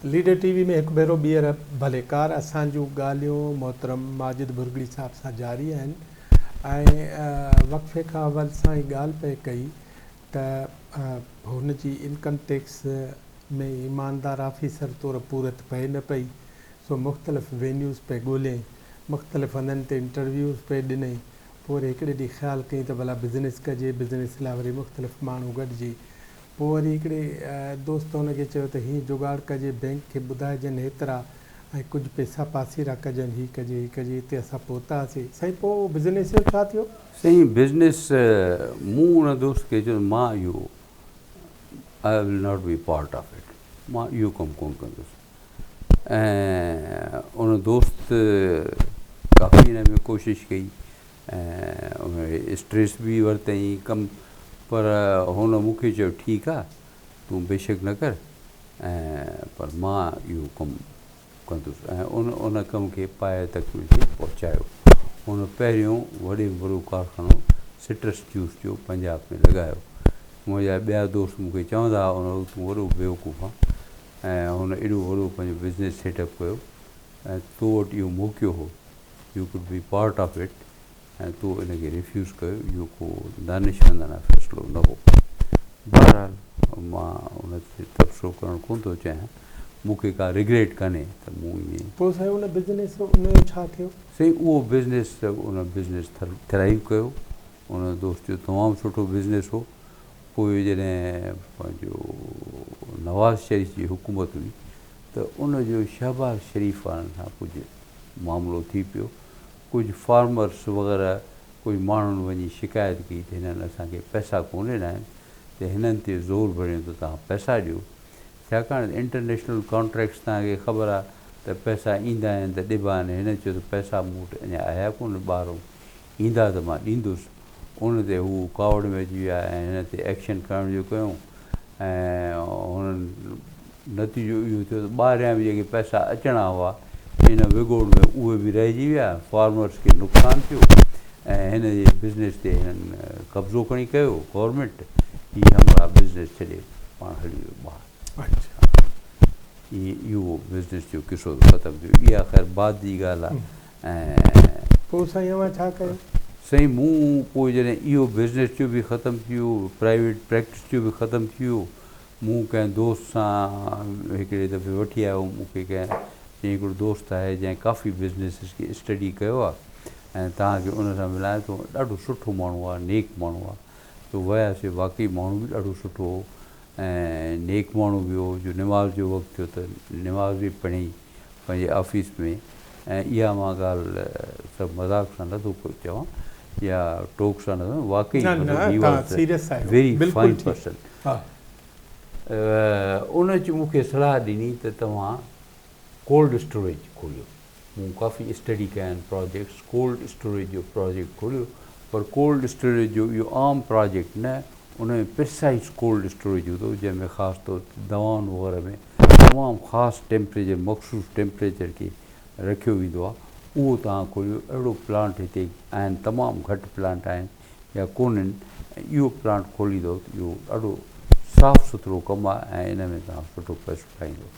Leader TV में हिकु भेरो ॿीहर भलेकार असांजूं ॻाल्हियूं मोहतरम माजिद भुरगड़ी साहब सां जारी आहिनि ऐं वक़्फ़े खां अवल सां ई ॻाल्हि पई कई त हुन जी इनकम टैक्स में ईमानदार ऑफिसर तौरु पूरत पए न पई सो मुख़्तलिफ़ वेन्यूज़ पे ॻोल्हियईं मुख़्तलिफ़ हंधनि ते इंटरव्यूज़ पे ॾिनई पोइ वरी हिकिड़े ॾींहुं ख़्यालु कई त भला बिज़नेस कजे बिज़नेस लाइ वरी मुख़्तलिफ़ माण्हू गॾिजी पोइ वरी हिकिड़े दोस्त हुनखे चयो त हीअं जुगाड़ कजे बैंक खे ॿुधाइजनि हेतिरा ऐं कुझु पैसा पासीरा कजनि हीअ कजे हिते असां पहुतासीं साईं पोइ बिज़नेस जो छा थियो साईं बिज़नेस मूं हुन दोस्त खे चयो मां इहो I will not be part of it मां इहो कमु कोन कंदुसि ऐं उन दोस्त काफ़ी हिन में कोशिशि कई ऐं उन स्ट्रेस बि वरितई कमु पर हुन मूंखे चयो ठीकु आहे तूं बेशक न कर ऐं पर मां इहो कमु कंदुसि ऐं उन कम खे पाए तक ते पहुचायो हुन पहिरियों वॾे में वॾो कारखानो सिट्रस जूस जो पंजाब में लॻायो मुंहिंजा ॿिया दोस्त मूंखे चवंदा हुआ हुन तूं वॾो बेवकूफ़ आहे ऐं हुन एॾो वॾो पंहिंजो बिज़नेस सेटअप कयो ऐं तो वटि इहो मौक़ो हो U could be part of it ऐं तूं इनखे रिफ्यूज़ कयो इहो को दानिशमंदाना फ़ैसिलो न हो बहरहाल मां उन ते तबसरो करणु कोन थो चाहियां मूंखे का रिग्रेट कान्हे त मूं ईअं पोइ साईं उन बिज़नेस उनजो छा थियो साईं उहो बिज़नेस उन बिज़नेस थ्राइव कयो उन दोस्त जो तमामु सुठो बिज़नेस हो पोइ जॾहिं पंहिंजो नवाज़ शरीफ़ जी हुकूमत हुई त उनजो शहबाज़ शरीफ़ वारनि सां कुझु मामिलो थी पियो कुझु फार्मर्स वग़ैरह कुझु माण्हुनि वञी शिकायत कई त हिननि असांखे पैसा कोन ॾिना आहिनि त हिननि ते ज़ोर भरियो त तव्हां पैसा ॾियो छाकाणि इंटरनेशनल कॉन्ट्रेक्ट्स तव्हांखे ख़बर आहे त पैसा ईंदा आहिनि त ॾिबा आहिनि हिन चयो त पैसा मूं वटि अञा आया कोन ॿाहिरों ईंदा त मां ॾींदुसि उन ते हू कावड़ में अची विया ऐं हिन ते एक्शन करण जो कयूं ऐं हुननि नतीजो इहो थियो त ॿाहिरियां बि जेके पैसा अचणा हुआ हिन विगोड़ में उहे बि रहिजी विया फार्मर्स खे नुक़सानु थियो ऐं हिन जे बिज़नेस ते हिननि कब्ज़ो खणी कयो गवर्नमेंट हीअ हमरा बिज़नेस छॾे पाण हली वियो ॿाहिरि इहो बिज़नेस जो किसो ख़तमु थियो इहा ख़ैर बाद जी ॻाल्हि आहे ऐं पोइ साईं अवां छा कयो साईं मूं पोइ जॾहिं इहो बिज़नेस जो बि ख़तमु थियो प्राइवेट प्रैक्टिस जो बि ख़तमु थियो मूं कंहिं दोस्त सां हिकिड़े दफ़े वठी आयो मूंखे कंहिं चई हिकिड़ो दोस्त आहे जंहिं काफ़ी बिज़नेसिस खे स्टडी कयो आहे ऐं तव्हांखे उन सां मिलाए थो ॾाढो सुठो माण्हू आहे नेक माण्हू आहे त वियासीं वाक़ई माण्हू बि ॾाढो सुठो हो ऐं नेक माण्हू बि हो जो नमाज़ जो वक़्तु थियो त नमाज़ बि पढ़ी पंहिंजे ऑफिस में ऐं इहा मां ॻाल्हि सभु मज़ाक सां नथो चवां या टोक सां नथो वाक़ई वेरी फाइन पर्सन उन च मूंखे सलाह ॾिनी त तव्हां कोल्ड स्टोरेज खोलियो मूं काफ़ी स्टडी कया आहिनि प्रोजेक्ट्स कोल्ड स्टोरेज जो प्रोजेक्ट खोलियो पर कोल्ड स्टोरेज जो इहो आम प्रोजेक्ट न उन में प्रिसाइज़ कोल्ड स्टोरेज हूंदो जंहिंमें ख़ासि तौर ते दवाउनि वग़ैरह में तमामु ख़ासि टेम्परेचर मख़सूस टेम्परेचर खे रखियो वेंदो आहे उहो तव्हां खोलियो अहिड़ो प्लांट हिते आहिनि तमामु घटि प्लांट आहिनि या कोन्हनि ऐं इहो प्लांट खोलींदो त इहो ॾाढो साफ़ु सुथिरो कमु आहे ऐं इन में तव्हां सुठो पैसो पाईंदो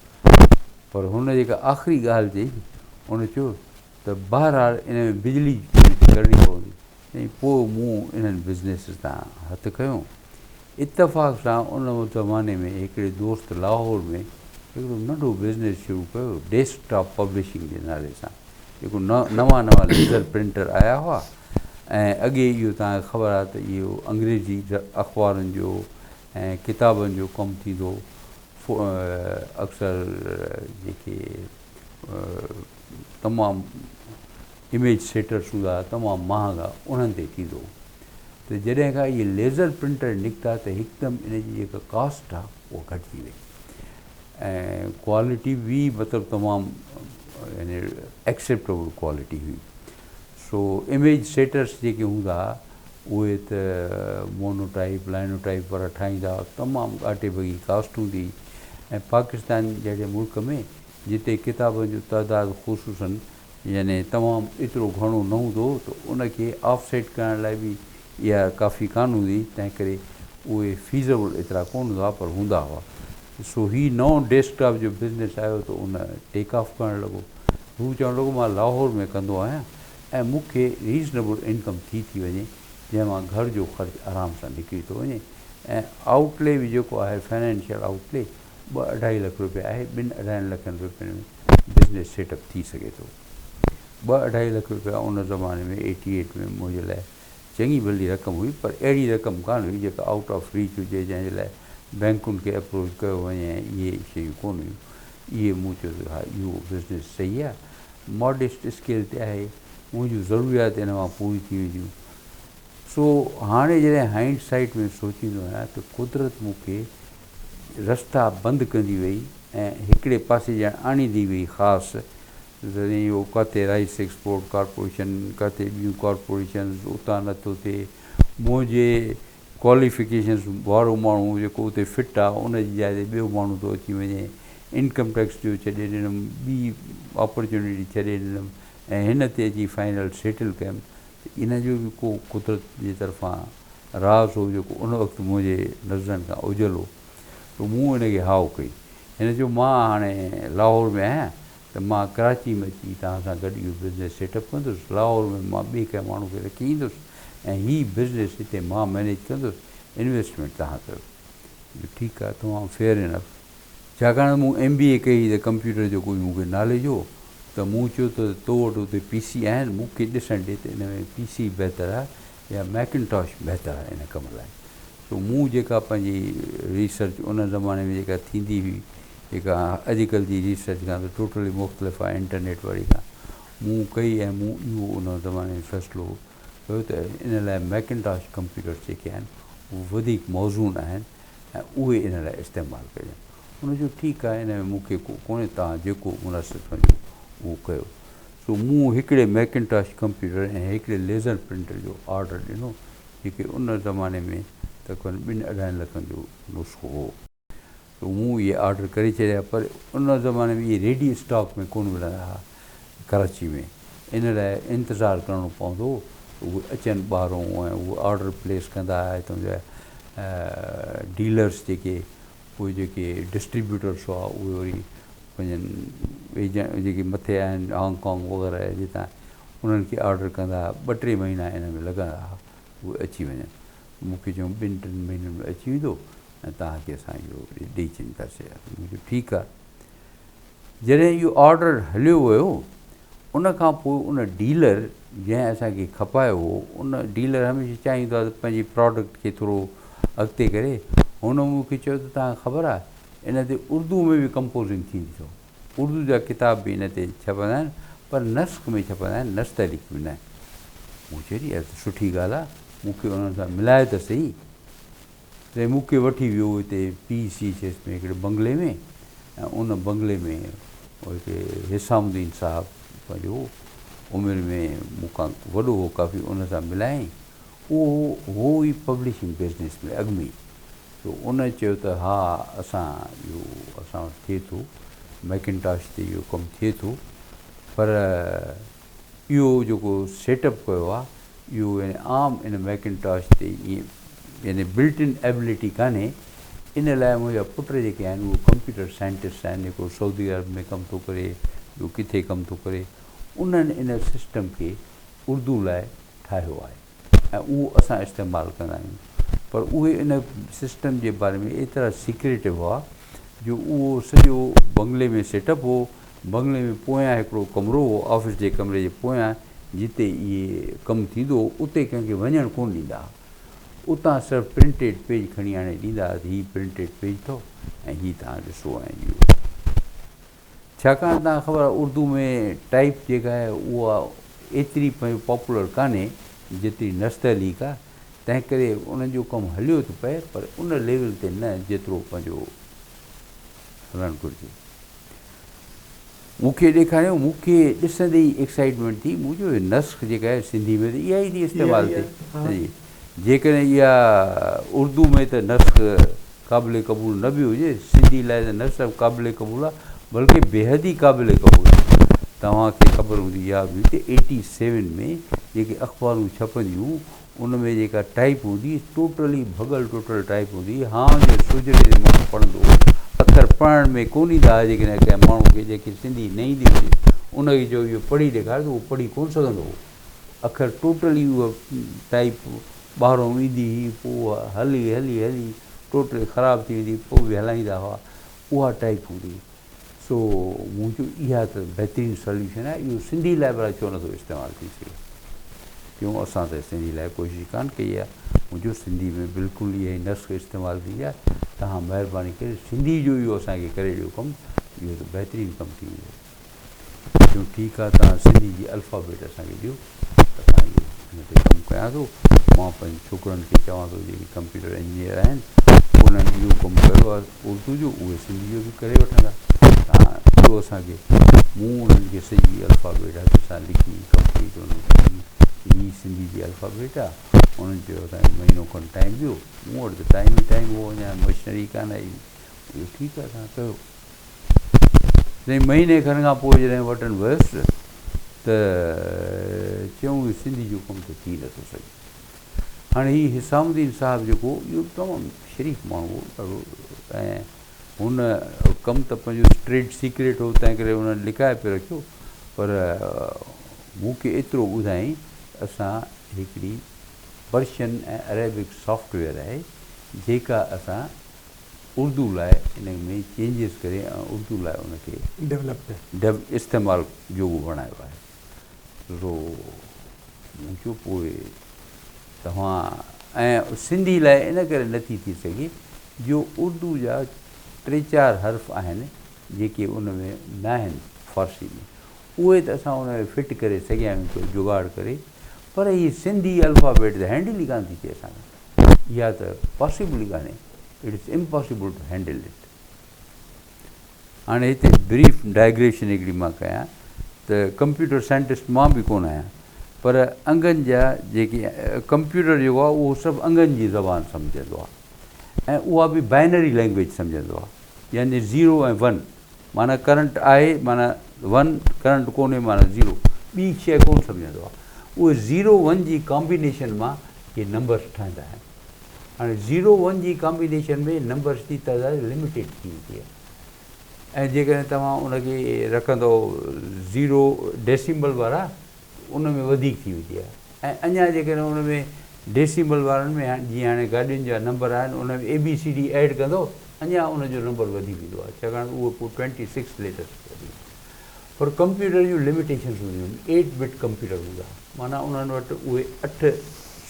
पर हुन जेका आख़िरी ॻाल्हि चई उन चयो त बहरहाल इन में बिजली करणी पवंदी ऐं पोइ मूं इन्हनि बिज़नेस तां हथु खयों इतफ़ाक़ सां उन ज़माने में हिकिड़े दोस्त लाहौर में हिकिड़ो नंढो बिज़नेस शुरू कयो डेस्कटॉप पब्लिशिंग जे नाले सां जेको नवां लेज़र प्रिंटर आया हुआ ऐं अॻे इहो तव्हांखे ख़बर आहे त इहो अंग्रेज़ी अख़बारुनि जो ऐं किताबनि जो कमु थींदो अक्सर जेके तमामु इमेज सेटर्स हूंदा तमामु महांगा उन्हनि ते थींदो त जॾहिं खां इहे लेज़र प्रिंटर निकिता त हिकदमि इन जी जेका कास्ट आहे उहा घटिजी वई ऐं क्वालिटी बि मतिलबु तमामु यानी एक्सेप्टेबल क्वालिटी हुई सो इमेज सेटर्स जेके हूंदा उहे त मोनोटाइप लाइनोटाइप वारा ठाहींदा तमामु घाटे भई कास्ट हूंदी ऐं पाकिस्तान जहिड़े मुल्क में जिते किताबनि जो तइदादु ख़ुशूसन यानी तमामु एतिरो घणो न हूंदो त उनखे ऑफसेट करण लाइ बि इहा काफ़ी कान हूंदी तंहिं करे उहे फीज़ेबल एतिरा कोन हूंदा पर हूंदा हुआ सो ही नओं डेस्कटॉप जो बिज़नेस आयो त उन टेक ऑफ करणु लॻो। हू चवणु लॻो मां लाहौर में कंदो आहियां ऐं मूंखे रीज़नेबल इनकम थी वञे जंहिं मां घर जो ख़र्चु आराम सां निकिरी थो वञे ऐं आउटले बि जेको आहे फाइनेंशियल आउटले 2-2.5 लख रुपया आहे। 2-2.5 लखनि रुपयनि में बिज़नेस सेटअप थी सघे थो। 2-2.5 लख रुपया उन ज़माने में 88 में मुंहिंजे लाइ चङी भली रक़म हुई, पर अहिड़ी रक़म कान हुई जेका आउट ऑफ रीच हुजे, जंहिंजे लाइ बैंकुनि खे अप्रोच कयो वञे ऐं इहे शयूं कोन हुयूं। इहे मूं चयो त हा इहो बिज़नेस सही आहे, मॉडेस्ट स्केल ते आहे, मुंहिंजूं ज़रूरियात इन मां पूरी थी वेंदियूं। सो हाणे जॾहिं हाइंड साइट में सोचींदो आहियां त कुदरत मूंखे रस्ता बंदि कंदी वई ऐं हिकिड़े पासे ॼण आणींदी वई ख़ासि। जॾहिं इहो किथे राइस एक्सपोर्ट कॉर्पोरेशन, किथे ॿियूं कॉर्पोरेशन्स, उतां नथो थिए, मुंहिंजे क्वालिफिकेशन्स वारो माण्हू जेको उते फिट आहे उन जी जाइ ते ॿियो माण्हू थो अची वञे, इनकम टैक्स जो छॾे ॾिनमि, ॿी अपॉर्चुनिटी छॾे ॾिनमि ऐं हिन ते अची फाइनल सेटल कयमि। इन जो बि को कुदरत जे तरफ़ां राज़ हो जेको उन वक़्तु मुंहिंजे नज़रनि खां उजल हो। त मूं इनखे हाउ कई। हिन जो मां हाणे लाहौर में आहियां त मां कराची में अची तव्हां सां गॾु इहो बिज़नेस सेटअप कंदुसि। लाहौर में मां ॿिए कंहिं माण्हू खे रखी ईंदुसि ऐं हीअ बिज़नेस हिते मां मैनेज कंदुसि, इन्वेस्टमेंट तव्हां कयो। ठीकु आहे, तमामु फेयर इनफ। छाकाणि मूं MBA कई त कंप्यूटर जो कोई मूंखे नॉलेज हो, त मूं चयो त तो वटि उते PC आहिनि, मूंखे ॾिसणु ॾिए त इन में PC बहितरु आहे या मैकिनटॉश बहितरु आहे इन कम लाइ। सो मूं जेका पंहिंजी रिसर्च उन ज़माने में जेका थींदी हुई, जेका अॼुकल्ह जी रिसर्च खां त टोटली मुख़्तलिफ़ आहे इंटरनेट वारी खां, मूं कई ऐं मूं इहो उन ज़माने में फ़ैसिलो कयो त इन लाइ मैकिनटॉश कंप्यूटर जेके आहिनि उहे वधीक मौज़ून आहिनि ऐं उहे इन लाइ इस्तेमालु कजनि। उनजो ठीकु आहे, इन में मूंखे को कोन्हे, तव्हां जेको मुनासिबु सम्झो उहो कयो। सो मूं हिकिड़े मैकिनटॉश कंप्यूटर ऐं हिकिड़े लेज़र प्रिंटर जो ऑर्डर ॾिनो, जेके उन ज़माने में तक़रीबन 2-2.5 लखनि जो नुस्ख़ो हो। त मूं इहे ऑर्डर करे छॾिया, पर उन ज़माने में इहे रेडी स्टॉक में कोन मिलंदा हुआ कराची में। इन लाइ इंतज़ारु करिणो पवंदो हो, उहे अचनि ॿाहिरों ऐं उहे ऑर्डर प्लेस कंदा हुआ। हितां जा डीलर्स जेके, उहे जेके डिस्ट्रीब्यूटर्स हुआ, उहे वरी पंहिंजनि एजेंट जेके मथे आहिनि हांगकॉन्ग वग़ैरह जितां, उन्हनि खे ऑर्डर कंदा हुआ। 2-3 महीना इन में लॻंदा हुआ उहे अची वञनि। मूंखे चयूं 2-3 महीननि में अची वेंदो ऐं तव्हांखे असां इहो ॾेई छॾींदासीं। मुंहिंजो ठीकु आहे। जॾहिं इहो ऑर्डर हलियो वियो, उन खां पोइ उन डीलर जंहिं असांखे खपायो हो, उन डीलर हमेशह चाहींदो आहे त पंहिंजी प्रोडक्ट खे थोरो अॻिते करे। हुन मूंखे चयो त तव्हांखे ख़बर आहे इन ते उर्दू में बि कंपोज़िंग थींदी अथव, उर्दू जा किताब बि इन ते छपंदा आहिनि, पर नस्ख़ में छपंदा आहिनि, नस्तलीक में न। मूं चयो यार त सुठी ॻाल्हि आहे, मूंखे उन्हनि सां मिलाए त सही। त मूंखे वठी वियो हिते PEC में हिकिड़े बंगले में, ऐं उन बंगले में हिते हिसामुद्दीन साहब पंहिंजो उमिरि में मूंखां वॾो हो काफ़ी, उन सां मिलायईं। उहो हो ई पब्लिशिंग बिज़नेस में अॻु में। तो उन चयो त हा असां वटि थिए थो, मैकिनटॉश ते इहो कमु थिए थो, पर इहो जेको सेटअप कयो आहे इहो यानी आम इन मैकिनटॉश ते ईअं यानी बिल्ट इन एबिलिटी कान्हे। इन लाइ मुंहिंजा पुट जेके आहिनि उहे कंप्यूटर साइंटिस्ट आहिनि, जेको सऊदी अरब में कमु थो करे, ॿियो किथे कमु थो करे। उन्हनि इन सिस्टम खे उर्दू लाइ ठाहियो आहे ऐं उहो असां इस्तेमालु कंदा आहियूं। पर उहे इन सिस्टम जे बारे में एतिरा सीक्रेटिव हुआ जो उहो सॼो बंगले में सेटअप हो। बंगले में पोयां हिकिड़ो कमिरो हो, ऑफिस जे कमिरे जे पोयां, जिते इहे कमु थींदो हो, उते कंहिंखे वञणु कोन ॾींदा हुआ। उतां सिर्फ़ु प्रिंटेड पेज खणी आणे ॾींदा हुआ, हीअ प्रिंटेड पेज अथव ऐं हीअ तव्हां ॾिसो ऐं इहो। छाकाणि तव्हांखे ख़बर आहे उर्दू में टाइप जेका आहे उहा एतिरी पॉपुलर कान्हे जेतिरी नस्तलीक आहे, तंहिं करे उन्हनि जो कमु हलियो थो पए, पर उन लेवल ते न जेतिरो पंहिंजो हलणु घुरिजे। मूंखे ॾेखारियो, मूंखे ॾिसंदे ई एक्साइटमेंट थी। मुंहिंजो नस्ख़ जेका आहे सिंधी में त इहा ई थी इस्तेमालु थिए। जेकॾहिं इहा उर्दू में त नस्ख़ क़ाबिल क़बूल न बि हुजे, सिंधी लाइ त न सिर्फ़ु क़ाबिल क़बूल आहे बल्कि बेहद ई क़ाबिल क़बूल आहे। तव्हांखे ख़बर हूंदी याद हुई त 87 में जेके अख़बारूं छपंदियूं उन में जेका टाइप हूंदी टोटली भॻल टोटल टाइप हूंदी। हां जो सुजरे ते माण्हू पढ़ंदो, अखर पढ़ण में कोन ईंदा हुआ जेकॾहिं कंहिं माण्हू खे जेके सिंधी न ईंदी हुई उनखे जो इहो पढ़ी ॾेखार त उहो पढ़ी कोन सघंदो हो अखर टोटली उहा टाइप ॿाहिरों ईंदी हुई पोइ हली हली हली टोटली ख़राबु थी वेंदी पोइ बि हलाईंदा हुआ उहा टाइप हूंदी सो मुंहिंजो इहा त बहितरीनु सोल्यूशन आहे इहो सिंधी लाइ भला छो नथो इस्तेमालु थी सघे क्यों असां त सिंधी लाइ कोशिशि कोन कई आहे मुंहिंजो सिंधी में बिल्कुलु इहा ई नस्ख़ इस्तेमालु थी आहे तव्हां महिरबानी करे सिंधी जो इहो असांखे करे ॾियो कमु इहो त बहितरीनु कमु थी वेंदो चयूं ठीकु आहे तव्हां सिंधी जी अल्फ़ाबेट असांखे ॾियो त असां इहो हिन ते कमु कयां थो मां पंहिंजे छोकिरनि खे चवां थो जेके कंप्यूटर इंजीनियर आहिनि उन्हनि इहो कमु कयो आहे उर्दू जो उहे सिंधी जो बि करे वठंदा तव्हां ॾियो असांखे मूं उन्हनि खे सॼी अल्फ़ाबेट हथ सां लिखी कंप्लीट उन्हनि हीअ सिंधी जी अल्फ़ाबेट आहे उन्हनि चयो असांखे महीनो खनि टाइम ॾियो मूं वटि त टाइम ई टाइम हो अञा मशीनरी कान आई इहो ठीकु आहे तव्हां कयो तंहिं महीने खनि खां पोइ जॾहिं वटनि वियुसि त चयूं सिंधी जो कमु त थी नथो सघे हाणे हीउ हिसामुद्दीन साहिबु जेको इहो तमामु शरीफ़ माण्हू हो ॾाढो ऐं हुन कमु त पंहिंजो ट्रेड सीक्रेट हो तंहिं करे हुननि लिकाए पियो रखियो पर मूंखे एतिरो ॿुधाईं असां हिकिड़ी पर्शियन ऐं अरेबिक सॉफ्टवेयर आहे जेका असां उर्दू लाइ इन में चेंजिस करे ऐं उर्दू लाइ उनखे डेवलप इस्तेमालु जोॻो बणायो आहे सो मुंहिंजो पोइ तव्हां ऐं सिंधी लाइ इन करे नथी थी सघे जो उर्दू जा 3-4 हर्फ़ आहिनि जेके उन में न आहिनि फ़ारसी में उहे त असां उन में फिट करे सघिया आहियूं कोई जुगाड़ करे पर हीअ सिंधी अल्फ़ाबेट त हैंडल ई कान थी थिए असांखे इहा त पॉसिबल ई कान्हे it is impossible to handle it हाणे हिते ब्रीफ डाइग्रेशन हिकिड़ी मां कयां त कंप्यूटर साइंटिस्ट मां बि कोन आहियां पर अंगनि जा जेके कंप्यूटर जेको आहे उहो सभु अंगनि जी ज़बान सम्झंदो आहे ऐं उहा बि बाइनरी लैंग्वेज सम्झंदो आहे यानी 0 ऐं 1 माना करंट आहे माना 1 करंट कोन्हे माना 0 ॿी शइ कोन सम्झंदो आहे उहे 0-1 जी कॉम्बिनेशन मां इहे नंबर्स ठहंदा आहिनि हाणे 0-1 जी कॉम्बिनेशन में नंबर्स जी तइदाद लिमिटेड थी वेंदी आहे ऐं जेकॾहिं तव्हां उनखे रखंदो 0 डेसिमल वारा उन में वधीक थी वेंदी आहे ऐं अञा जेकॾहिं उन में डेसिमल वारनि में जीअं हाणे गाॾियुनि जा नंबर आहिनि उन में ABCD ऐड कंदो अञा उनजो नंबर वधी वेंदो आहे छाकाणि उहो पोइ 26 लेटर्स वधी पर कंप्यूटर जूं लिमिटेशन्स हूंदियूं आहिनि 8 बिट कंप्यूटर हूंदा माना उन्हनि वटि उहे 8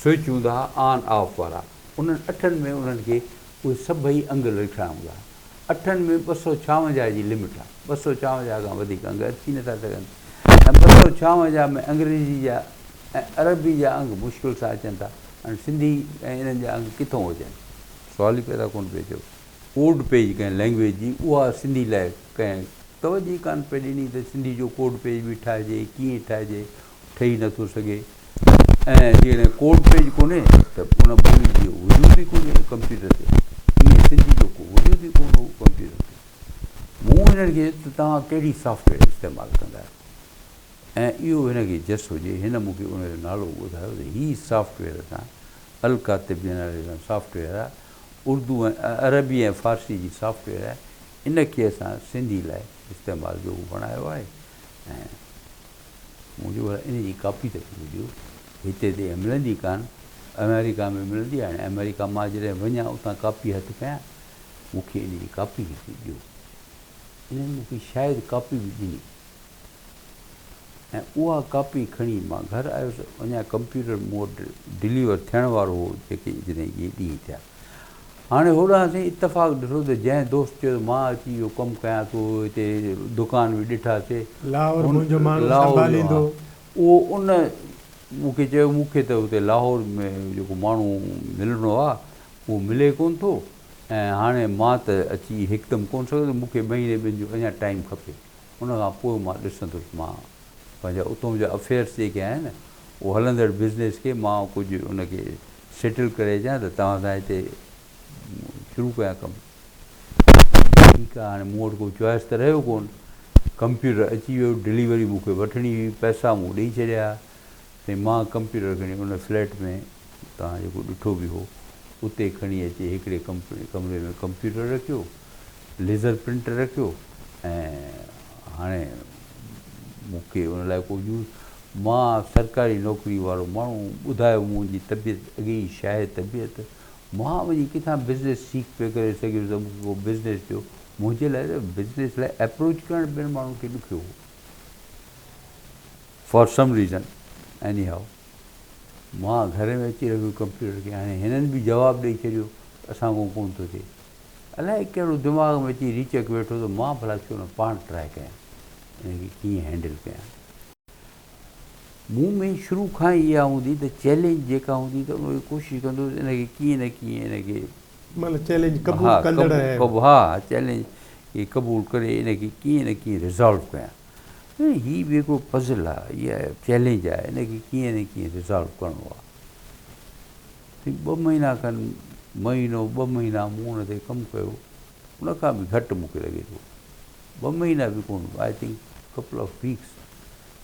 स्विच हूंदा हुआ ऑन ऑफ वारा उन्हनि 8 में उन्हनि खे उहे सभई अंग लिखिणा हूंदा 8 में 256 जी लिमिट आहे 256 खां वधीक अंग अची नथा सघनि ऐं 256 में अंग्रेजी जा ऐं अरबी जा अंग मुश्किल सां अचनि था हाणे सिंधी ऐं इन्हनि जा अंग किथां हुजनि सुवाल ई पैदा कोन पियो थियो कोड पेज कंहिं लैंग्वेज जी उहा सिंधी लाइ कंहिं तवजी कान पई ॾिनी त सिंधी जो कोड पेज बि ठाहिजे कीअं ठाहिजे ठही नथो सघे ऐं जेकॾहिं कोड पेज कोन्हे त उन ॿोली जो वजूद ई कोन्हे कंप्यूटर ते ईअं सिंधी जो को वजूद ई कोन हो कंप्यूटर ते मूं हिननि खे त तव्हां कहिड़ी सॉफ्टवेयर इस्तेमालु कंदा आहियो ऐं इहो हिनखे जस हुजे हिन मूंखे उनजो नालो ॿुधायो त हीअ सॉफ्टवेयर सां अलकातिब जे नाले सां सॉफ्टवेयर आहे उर्दू ऐं अरबी ऐं फ़ारसी जी सॉफ्टवेयर आहे इनखे असां सिंधी लाइ इस्तेमालु जो बणायो आहे ऐं मुंहिंजो इन जी कापी त ॾियो हिते त मिलंदी कान अमेरिका में मिलंदी आहे हाणे अमेरिका मां जॾहिं वञा उतां कापी हथु कयां मूंखे इन जी कापी हिकिड़ी ॾियो इन्हनि मूंखे शायदि कापी बि ॾिनी ऐं उहा कापी खणी मां घरु आयुसि अञा कंप्यूटर मूं वटि डिलीवर थियण वारो हो जेके जॾहिं इहे ॾींहं थिया हाणे होॾां असीं इतफ़ाक़ ॾिठो त जंहिं दोस्त चयो मां अची इहो कमु कयां थो हिते दुकान बि ॾिठासीं उहो उन मूंखे चयो मूंखे त हुते लाहौर में जेको माण्हू मिलणो आहे उहो मिले कोन थो ऐं हाणे मां त अची हिकदमि कोन सघंदुसि मूंखे महीने ॿिनि जो अञा टाइम खपे उन खां पोइ मां ॾिसंदुसि मां पंहिंजा उतां जा अफेयर्स जेके आहिनि उहो हलंदड़ बिज़नेस खे मां कुझु उनखे सेटल करे अचां त तव्हां सां हिते शुरू कयां कमु ठीकु आहे हाणे मूं वटि कोई चॉइस त रहियो कोन कंप्यूटर अची वियो डिलीवरी मूंखे वठणी हुई पैसा मूं ॾेई छॾिया त मां कंप्यूटर खणी उन फ्लैट में तव्हां जेको ॾिठो बि हो उते खणी अची हिकिड़े कमरे में कंप्यूटर रखियो लेज़र प्रिंटर रखियो ऐं हाणे मूंखे उन लाइ को यूज़ मां सरकारी नौकिरी वारो माण्हू ॿुधायो मुंहिंजी तबियत अॻे ई छा आहे तबियत मां वञी किथां बिज़नेस सीख पियो करे सघियुसि त मूंखे को बिज़नेस ॾियो मुंहिंजे लाइ त बिज़नेस लाइ अप्रोच करणु ॿियनि माण्हुनि खे ॾुखियो हो फॉर सम रीज़न एनी हाउ मां घर में अची रखियो कंप्यूटर खे हाणे हिननि बि जवाबु ॾेई छॾियो असां खां कोन थो थिए अलाए कहिड़ो दिमाग़ में अची रीचक वेठो त मां भला छो न पाण ट्राए कयां हिनखे कीअं हैंडल कयां मूं में शुरू खां ई इहा हूंदी त चैलेंज जेका हूंदी त उनखे कोशिशि कंदुसि हिनखे कीअं न कीअं हिनखे चैलेंज खे क़बूल करे हिनखे कीअं न कीअं रिज़ॉल्व कयां हीअ बि हिकिड़ो पज़ल आहे इहा चैलेंज आहे हिनखे कीअं न कीअं रिज़ॉल्व करिणो आहे 2 महीना खनि महीनो 2 महीना मूं हुन ते कमु कयो उनखां बि घटि मूंखे लॻे थो 2 महीना बि कोन I think couple of weeks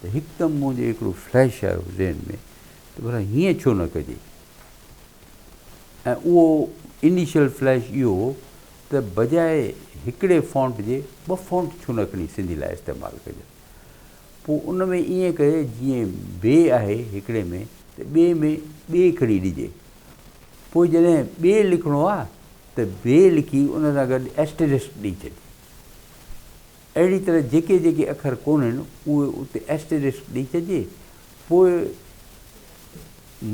त हिकदमि मुंहिंजे हिकिड़ो फ्लैश आयो ज़हन में त भला हीअं छो न कजे ऐं उहो इनिशियल फ्लैश इहो हो त बजाए हिकिड़े फॉन्ट जे 2 फॉन्ट छो न खणी सिंधी लाइ इस्तेमालु कजे पोइ उन में ईअं कजे जीअं ॿे आहे हिकिड़े में त ॿिए में ॿे खणी ॾिजे पोइ जॾहिं ॿे लिखिणो आहे त ॿे लिखी उन सां गॾु एस्टेरिस्क ॾेई छॾे अहिड़ी तरह जेके जेके अखर कोन्हनि उहे उते एस्टेरिस्क ॾेई छॾिजे पोइ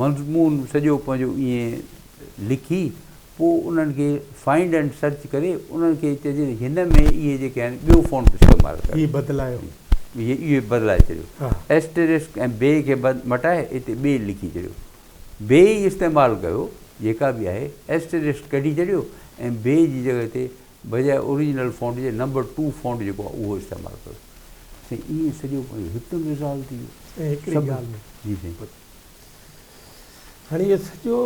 मज़मून सॼो पंहिंजो ईअं लिखी पोइ उन्हनि खे फाइंड एंड सर्च करे उन्हनि खे चइजे हिन में इहे जेके आहिनि ॿियो फॉन्ट इस्तेमालु कयो इहे बदिलाए छॾियो एस्टेरिस्क ऐं ॿे खे मटाए हिते ॿे लिखी छॾियो ॿे ई इस्तेमालु कयो जेका बि आहे एस्टेरिस्क कढी छॾियो ऐं ॿे जी जॻह ते बजाए ओरिजिनल फॉन्ट जे नंबर 2 फॉन्ट जेको आहे उहो इस्तेमालु कयो साईं ईअं सॼो हिकदमि रिज़ॉल्व थी वियो जी साईं हाणे इहो सॼो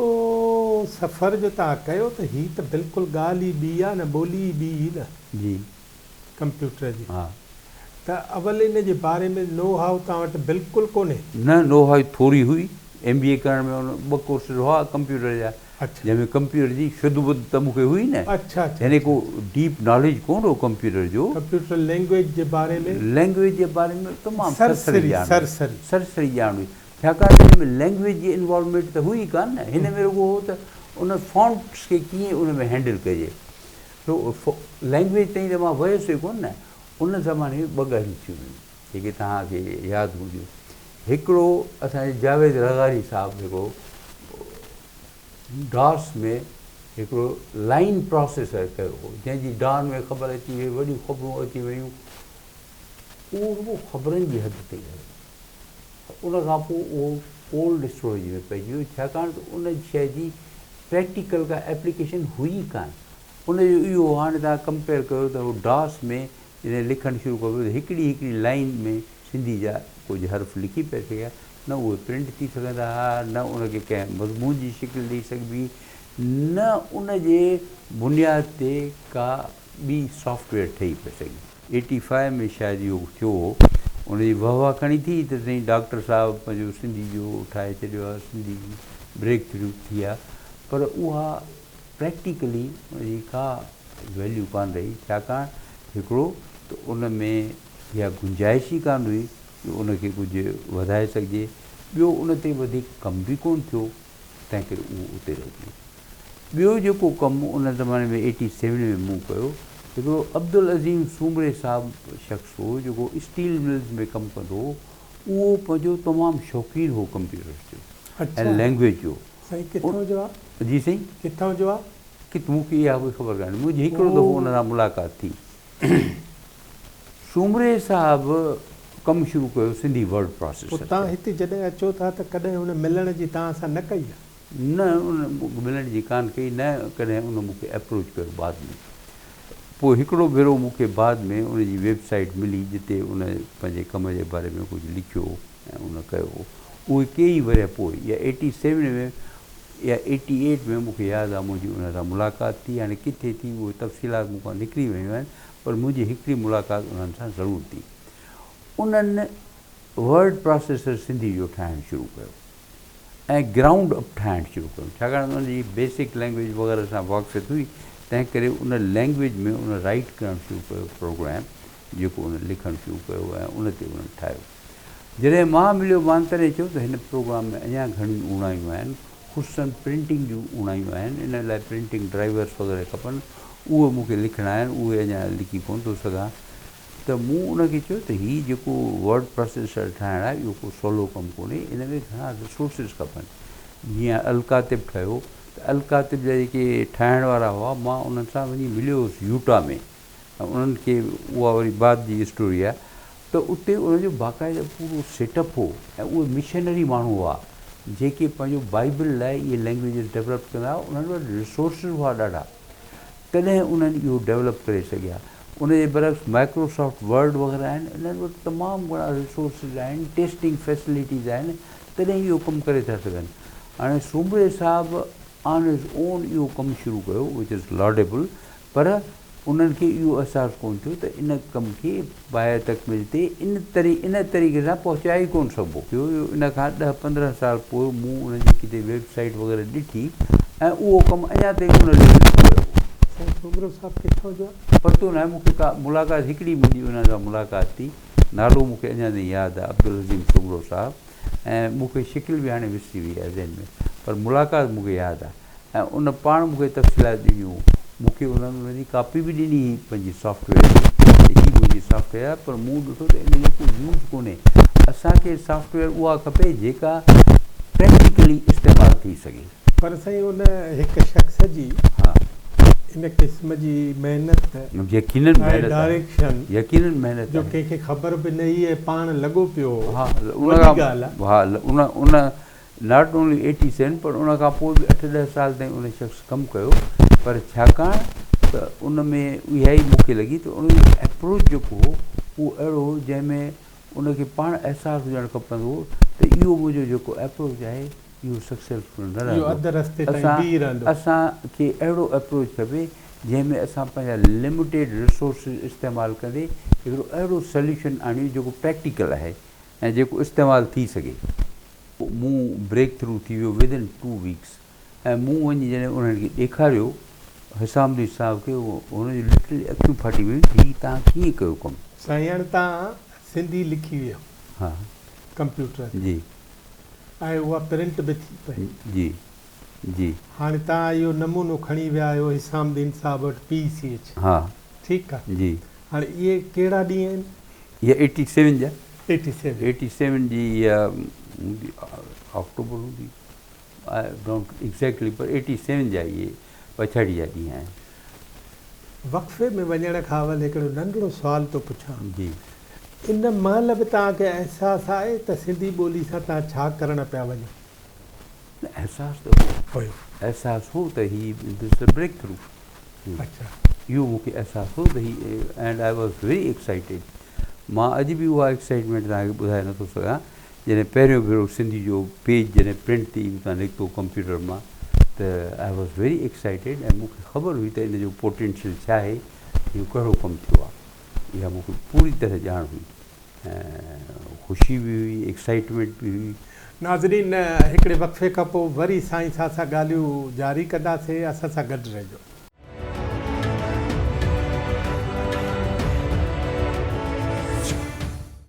सफ़र जो तव्हां कयो त हीअ त बिल्कुलु ॻाल्हि ई ॿी आहे न ॿोली ई ॿी न जी कंप्यूटर जी हा त अवल इन जे बारे में नो हाउ तव्हां वटि बिल्कुलु कोन्हे न नो हाउ थोरी हुई MBA करण में 2 कोर्सिस हुआ कंप्यूटर जा जंहिंमें कंप्यूटर जी शुद्ध बुद्ध त मूंखे हुई न यानी को डीप नॉलेज कोन हो कंप्यूटर जो कंप्यूटर लैंग्वेज जे बारे में तमामु सरसरी ॼाण हुई छाकाणि हिन में लैंग्वेज जी इन्वॉल्वमेंट त हुई कान न हिन में रुॻो हो त उन फॉन्ट्स खे कीअं उन में हैंडल कजे लैंग्वेज ताईं त मां वियुसि कोन न उन ज़माने में 2 ॻाल्हियूं थियूं हुयूं जेके तव्हांखे यादि हूंदियूं हिकिड़ो असांजे जावेद रज़ारी साहिबु हिकिड़ो डॉस में हिकिड़ो लाइन प्रोसेसर कयो हो जंहिंजी डॉन में ख़बर अची वई वॾियूं ख़बरूं अची वियूं उहो रुॻो ख़बरनि जी हद ते आहे उनखां पोइ उहो कोल्ड स्टोरेज में पइजी वियो छाकाणि त उन शइ जी प्रैक्टिकल का एप्लीकेशन हुई कान उनजो इहो हाणे तव्हां कंपेयर कयो त उहो डॉस में जॾहिं लिखणु शुरू कयो त हिकिड़ी लाइन में सिंधी जा कुझु हर्फ़ लिखी पिया सघिया न उहे प्रिंट थी सघंदा हुआ न उनखे कंहिं मज़मून जी शिकिल ॾेई सघिबी न उन जे बुनियाद ते का ॿी सॉफ्टवेयर ठही पई सघे 85 में शायदि इहो थियो हो उनजी वाह खणी थी त साईं डॉक्टर साहिबु पंहिंजो सिंधी जो ठाहे छॾियो आहे सिंधी ब्रेक थ्रू थी आहे पर उहा प्रैक्टिकली उनजी का वैल्यू कान रही छाकाणि हिकिड़ो त उन में इहा गुंजाइश ई कान हुई कि उनखे कुझु वधाए सघिजे ॿियो उन ते वधीक कमु बि कोन थियो तंहिं करे उहो उते रहिजी ॿियो जेको कमु उन ज़माने में 87 में मूं कयो हिकिड़ो अब्दुल अज़ीम सूमरे साहिबु शख़्स हो जेको स्टील मिल्स में कमु कंदो हो उहो पंहिंजो तमामु शौक़ीन हो कंप्यूटर जो ऐं लैंग्वेज जो जी साईं किथां जो आहे कि मूंखे इहा कोई ख़बर कान्हे मुंहिंजी हिकिड़ो दफ़ो उन सां मुलाक़ात थी सूमरे साहिबु कमु शुरू कयो सिंधी वर्ड प्रोसेसर तव्हां हिते जॾहिं अचो था त कॾहिं हुन मिलण जी तव्हां सां न कई आहे न उन मिलण जी कान कई न कॾहिं उन मूंखे अप्रोच कयो बाद में पोइ हिकिड़ो भेरो मूंखे बाद में उनजी वेबसाइट मिली जिते उन पंहिंजे कम जे बारे में कुझु लिखियो ऐं उन कयो उहे कई वरिया पोइ या 87 में या 88 में मूंखे यादि आहे मुंहिंजी उन सां मुलाक़ात थी हाणे किथे थी उहे तफ़सीलात मूंखां निकिरी वियूं आहिनि पर मुंहिंजी हिकिड़ी मुलाक़ात उन्हनि सां ज़रूरु थी उन्हनि वर्ड प्रोसेसर सिंधी जो ठाहिणु शुरू कयो ऐं ग्राउंड अप ठाहिणु शुरू कयो छाकाणि उन्हनि जी बेसिक लैंग्वेज वग़ैरह सां वाक़फ़ियत हुई तंहिं करे उन लैंग्वेज में उन राइट करणु शुरू कयो प्रोग्राम जेको उन लिखणु शुरू कयो ऐं उन ते उन्हनि ठाहियो. जॾहिं मां मिलियो मान तॾहिं चयो त हिन प्रोग्राम में अञा घणियूं उणायूं आहिनि, ख़ुशि प्रिंटिंग जूं उणायूं आहिनि, इन लाइ प्रिंटिंग ड्राइवर्स वग़ैरह खपनि, उहे मूंखे लिखणा आहिनि, उहे अञा लिखी कोन थो सघां. त मूं उनखे चयो त हीउ जेको वर्ड प्रोसेसर ठाहिणु आहे इहो को सवलो कमु कोन्हे, इन में घणा रिसोर्सिस खपनि. जीअं अलकातिब ठहियो त अलकातिब जा जेके ठाहिण वारा हुआ, मां उन्हनि सां वञी मिलियो हुउसि यूटा में, ऐं उन्हनि खे उहा वरी बाद जी स्टोरी आहे. त उते उनजो बाक़ाइदा पूरो सेटअप हो ऐं उहे मिशनरी माण्हू हुआ जेके पंहिंजो बाइबल लाइ इहे लैंग्वेजिस डेवलप कंदा हुआ. उन्हनि वटि रिसोर्सिस हुआ ॾाढा, तॾहिं उन्हनि इहो डेवलप करे सघिया. उनजे बरक्स माइक्रोसॉफ्ट वर्ड वग़ैरह आहिनि, इन्हनि वटि तमामु घणा रिसोर्सिस आहिनि, टेस्टिंग फैसिलिटीज़ आहिनि, तॾहिं इहो कमु करे था सघनि. हाणे सूमरे साहिबु ऑन हिज़ ओन इहो कमु शुरू कयो, विच इज़ लॉडेबल, पर उन्हनि खे इहो अहसासु कोन थियो त इन कम खे बाहि तकमील ते इन तरीक़े सां पहुचाए ई कोन सघिबो. इन खां 10-15 साल पोइ मूं उनजी किथे वेबसाइट वग़ैरह ॾिठी ऐं उहो कमु अञा ताईं उन लेवल ते वियो. पतो न आहे, मूंखे का मुलाक़ात हिकिड़ी मुंहिंजी उन सां मुलाक़ात थी, नालो मूंखे अञा ताईं यादि आहे, अब्दुल सूमरो साहिबु, ऐं मूंखे शिकिल बि हाणे विसरी वई आहे ज़हन में, पर मुलाक़ात मूंखे यादि आहे. ऐं उन पाण मूंखे तफ़सीलात ॾिनियूं, मूंखे उन्हनि उनजी कापी बि ॾिनी हुई पंहिंजी सॉफ्टवेयर जी, जेकी मुंहिंजी सॉफ्टवेयर आहे, पर मूं ॾिठो त इन जो को यूज़ कोन्हे. असांखे सॉफ्टवेयर उहा खपे जेका प्रैक्टिकली इस्तेमालु थी सघे. पर साईं उन हिकु शख़्स जी हा इन क़िस्म जी महिनत, यकीनन महिनत, डायरेक्शन, यकीनन महिनत जो कंहिंखे ख़बर बि न हुई ऐं पाण लॻो पियो. हा उन नॉट ओनली 87 पर उन खां पोइ बि 8-10 साल ताईं उन शख़्स कमु कयो. पर छाकाणि त उन में इहा ई मूंखे लॻी त उनजो एप्रोच जेको हो उहो अहिड़ो हो जंहिंमें उनखे पाण अहसासु हुजणु खपंदो हो त इहो मुंहिंजो जेको एप्रोच आहे इहो सक्सेसफुल न रहंदो. असांखे अहिड़ो एप्रोच खपे जंहिंमें असां पंहिंजा लिमिटेड रिसोर्सिस इस्तेमालु कंदे हिकिड़ो अहिड़ो सोल्यूशन आणियूं जेको प्रैक्टिकल आहे ऐं जेको इस्तेमालु थी सघे. मूं ब्रेक थ्रू थी वियो विदिन 2 वीक्स, ऐं मूं वञी जॾहिं उन्हनि खे ॾेखारियो हिसाम साहिब खे, हुनजी लिटरली अखियूं फाटी वियूं, हीउ तव्हां कीअं कयो कमु. साईं हाणे तव्हां सिंधी लिखी वियो, हा कंप्यूटर जी, ऐं उहा प्रिंट बि थी पई जी जी. हाणे तव्हां इहो नमूनो खणी विया आहियो हिसाम साहिब वटि PCH. हा ठीकु आहे जी. हाणे इहे कहिड़ा ॾींहं आहिनि? इहा 87 जा 87 जी इहा अक्टूबर हूंदी, आई डोंट एग्ज़ैक्टली, पर 87 जा इहे पछाड़ी जा ॾींहं आहिनि. वक़्फ़े में वञण खां अवल हिकिड़ो नंढिड़ो सुवालु थो पुछां जी. इन महिल बि तव्हांखे अहसासु आहे त सिंधी ॿोली सां तव्हां छा करणु पिया वञो? अहसासु त हुयो, अहसासु हो त हीउ ब्रेक थ्रू. अच्छा, इहो मूंखे अहसासु हो त हीउ, and I was very excited. मां अॼु बि उहा एक्साइटमेंट तव्हांखे ॿुधाए नथो सघां. जॾहिं पहिरियों भेरो सिंधी जो पेज जॾहिं प्रिंट थी हितां निकितो कंप्यूटर मां, त आई वॉज वेरी एक्साइटेड, ऐं मूंखे ख़बर हुई त इन जो पोटेंशियल छा आहे, इहो कहिड़ो कमु थियो आहे, इहा मूंखे पूरी तरह ॼाण हुई, ऐं ख़ुशी बि हुई, एक्साइटमेंट बि हुई. नाज़रीन, हिकिड़े वक़्फ़े खां पोइ वरी साईं सां ॻाल्हियूं जारी कंदासीं. असां सां गॾु रहिजो.